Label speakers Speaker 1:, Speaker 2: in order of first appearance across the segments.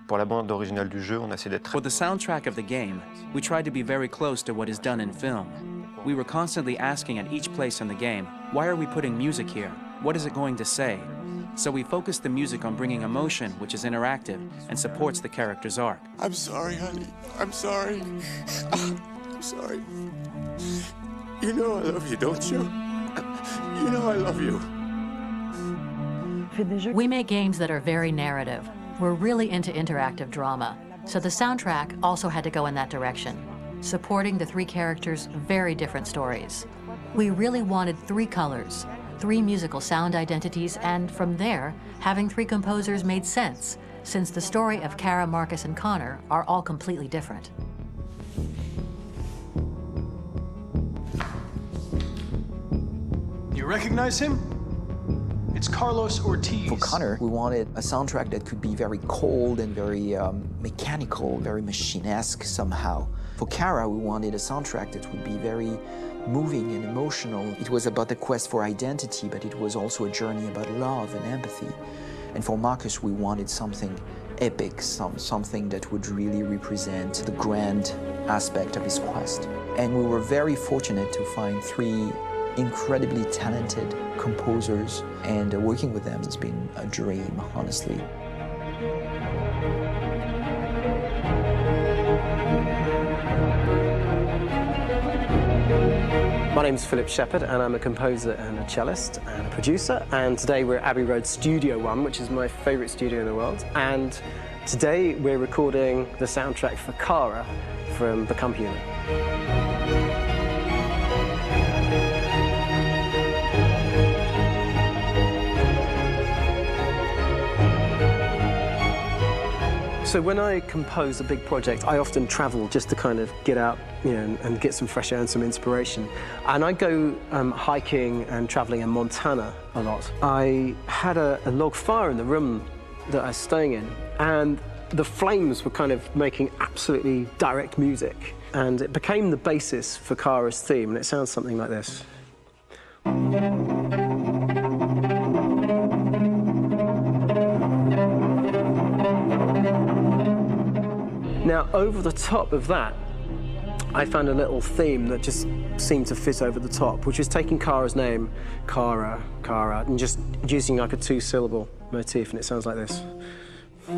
Speaker 1: Pour la bande originale du jeu, on a essayé d'être...
Speaker 2: For the soundtrack of the game, we tried to be very close to what is done in film. We were constantly asking at each place in the game, why are we putting music here? What is it going to say? So we focused the music on bringing emotion, which is interactive, and supports the character's arc.
Speaker 3: I'm sorry, honey. I'm sorry. I'm sorry. You know I love you, don't you? You know I love you.
Speaker 4: We make games that are very narrative. We're really into interactive drama, so the soundtrack also had to go in that direction, supporting the three characters' very different stories. We really wanted three colors, three musical sound identities, and from there, having three composers made sense, since the story of Kara, Marcus, and Connor are all completely different.
Speaker 5: You recognize him? It's Carlos Ortiz.
Speaker 6: For Connor, we wanted a soundtrack that could be very cold and very mechanical, very machine-esque somehow. For Kara, we wanted a soundtrack that would be very moving and emotional. It was about the quest for identity, but it was also a journey about love and empathy. And for Marcus, we wanted something epic, something that would really represent the grand aspect of his quest. And we were very fortunate to find three incredibly talented composers, and working with them has been a dream, honestly.
Speaker 7: My name's Philip Shepherd, and I'm a composer and a cellist and a producer. And today we're at Abbey Road Studio One, which is my favourite studio in the world. And today we're recording the soundtrack for Kara from Become Human. So when I compose a big project, I often travel just to kind of get out, and get some fresh air and some inspiration. And I go hiking and traveling in Montana a lot. I had a log fire in the room that I was staying in, and the flames were kind of making absolutely direct music. And it became the basis for Kara's theme, and it sounds something like this. Now, over the top of that, I found a little theme that just seemed to fit over the top, which is taking Kara's name, Kara, and just using like a two-syllable motif, and it sounds like this.
Speaker 8: We're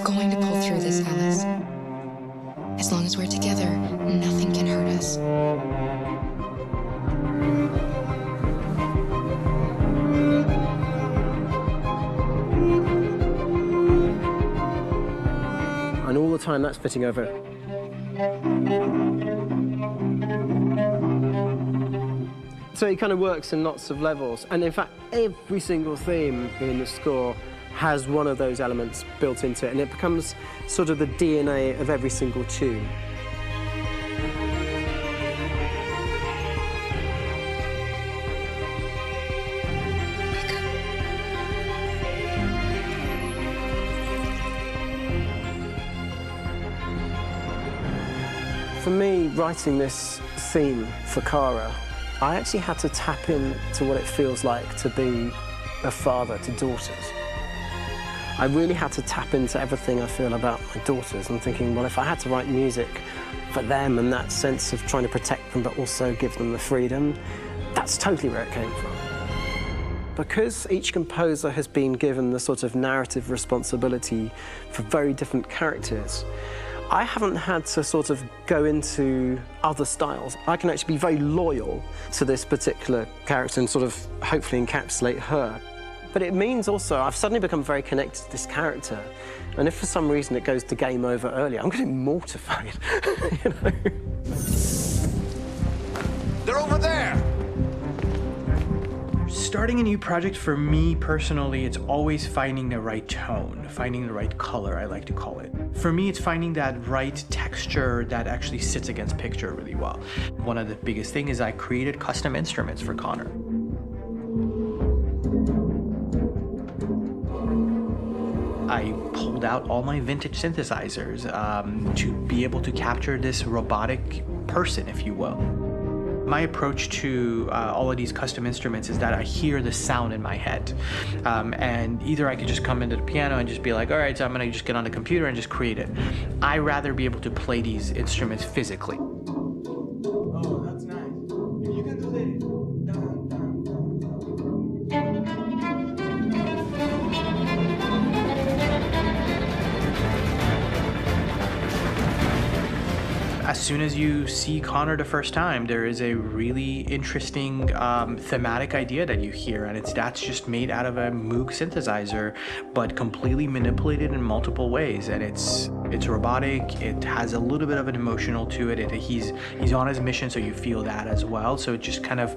Speaker 8: going to pull through this, Alice. As long as we're together, nothing can hurt us.
Speaker 7: And all the time that's fitting over it. So it kind of works in lots of levels. And in fact, every single theme in the score has one of those elements built into it, and it becomes sort of the DNA of every single tune. For me, writing this theme for Kara, I actually had to tap into what it feels like to be a father to daughters. I really had to tap into everything I feel about my daughters and thinking, well, if I had to write music for them and that sense of trying to protect them but also give them the freedom, that's totally where it came from. Because each composer has been given the sort of narrative responsibility for very different characters, I haven't had to sort of go into other styles. I can actually be very loyal to this particular character and sort of hopefully encapsulate her. But it means also I've suddenly become very connected to this character. And if for some reason it goes to game over early, I'm getting mortified, you know?
Speaker 3: They're over there!
Speaker 5: Starting a new project for me personally, it's always finding the right tone, finding the right color, I like to call it. For me, it's finding that right texture that actually sits against picture really well. One of the biggest things is I created custom instruments for Connor. I pulled out all my vintage synthesizers to be able to capture this robotic person, if you will. My approach to all of these custom instruments is that I hear the sound in my head. And either I could just come into the piano and just be like, all right, so I'm gonna just get on the computer and just create it. I rather be able to play these instruments physically. Oh, that's nice. If you can do the As soon as you see Connor the first time, there is a really interesting thematic idea that you hear, and that's just made out of a Moog synthesizer, but completely manipulated in multiple ways. And it's robotic. It has a little bit of an emotional to it. He's on his mission, so you feel that as well. So it just kind of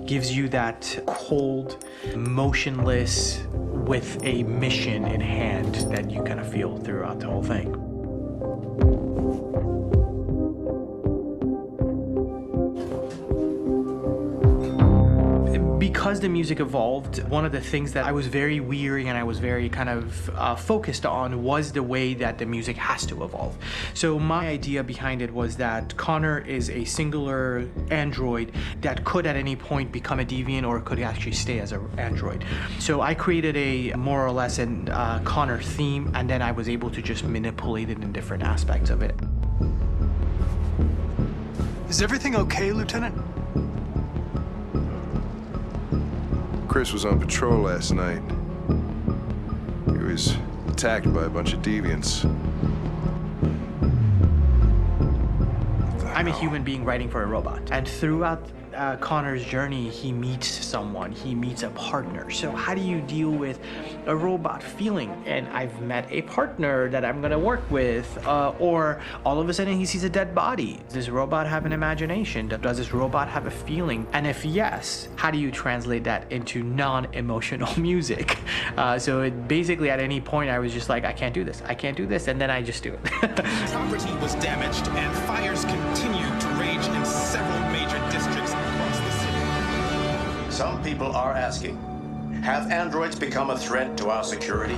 Speaker 5: gives you that cold, motionless, with a mission in hand that you kind of feel throughout the whole thing. Because the music evolved, one of the things that I was very weary and I was very kind of focused on was the way that the music has to evolve. So my idea behind it was that Connor is a singular android that could at any point become a deviant or could actually stay as an android. So I created a more or less an Connor theme, and then I was able to just manipulate it in different aspects of it. Is everything okay, Lieutenant?
Speaker 9: Chris was on patrol last night. He was attacked by a bunch of deviants.
Speaker 5: I'm a human being writing for a robot. And throughout Connor's journey, he meets someone, he meets a partner. So how do you deal with a robot feeling? And I've met a partner that I'm gonna work with, or all of a sudden he sees a dead body. Does this robot have an imagination? Does this robot have a feeling? And if yes, how do you translate that into non-emotional music? So it basically at any point I was just like, I can't do this, and then I just do it.
Speaker 10: Property was damaged and fires continued to rage in several major districts across the city.
Speaker 11: Some people are asking, have androids become a threat to our security?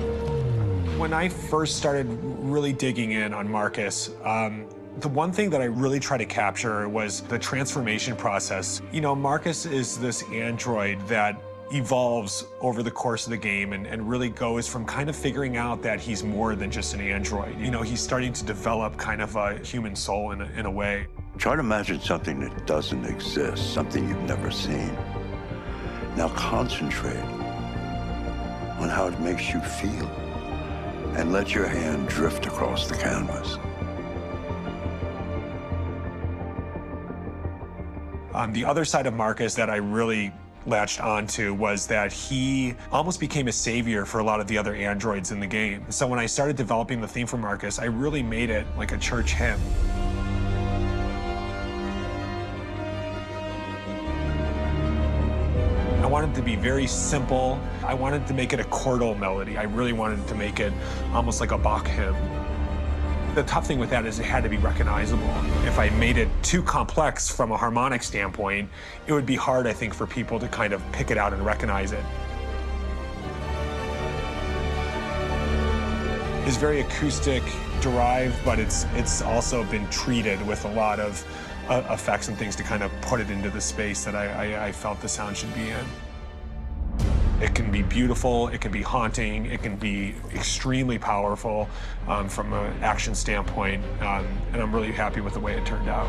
Speaker 12: When I first started really digging in on Marcus, the one thing that I really tried to capture was the transformation process. You know, Marcus is this android that evolves over the course of the game and really goes from kind of figuring out that he's more than just an android. You know, he's starting to develop kind of a human soul in a way.
Speaker 13: Try to imagine something that doesn't exist, something you've never seen. Now concentrate on how it makes you feel and let your hand drift across the canvas.
Speaker 12: The other side of Marcus that I really latched onto was that he almost became a savior for a lot of the other androids in the game. So when I started developing the theme for Marcus, I really made it like a church hymn. I wanted it to be very simple. I wanted to make it a chordal melody. I really wanted to make it almost like a Bach hymn. The tough thing with that is it had to be recognizable. If I made it too complex from a harmonic standpoint, it would be hard, I think, for people to kind of pick it out and recognize it. It's very acoustic derived, but it's also been treated with a lot of effects and things to kind of put it into the space that I felt the sound should be in. It can be beautiful, it can be haunting, it can be extremely powerful from an action standpoint, and I'm really happy with the way it turned out.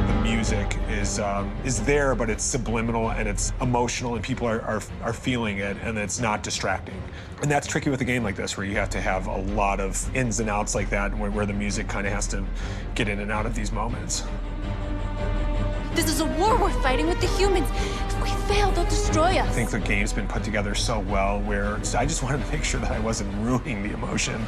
Speaker 12: The music is there, but it's subliminal and it's emotional, and people are feeling it, and it's not distracting. And that's tricky with a game like this, where you have to have a lot of ins and outs like that, where the music kind of has to get in and out of these moments.
Speaker 14: This is a war we're fighting with the humans. If we fail, they'll destroy us.
Speaker 12: I think the game's been put together so well where I just wanted to make sure that I wasn't ruining the emotion.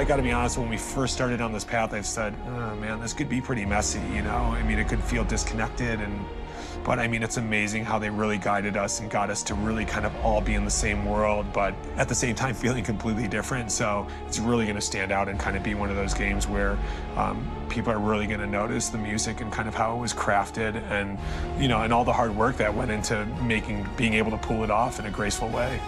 Speaker 12: I got to be honest, when we first started on this path, I said, oh man, this could be pretty messy, you know? I mean, it could feel disconnected, but I mean, it's amazing how they really guided us and got us to really kind of all be in the same world, but at the same time feeling completely different. So it's really going to stand out and kind of be one of those games where people are really going to notice the music and kind of how it was crafted, and you know, and all the hard work that went into being able to pull it off in a graceful way.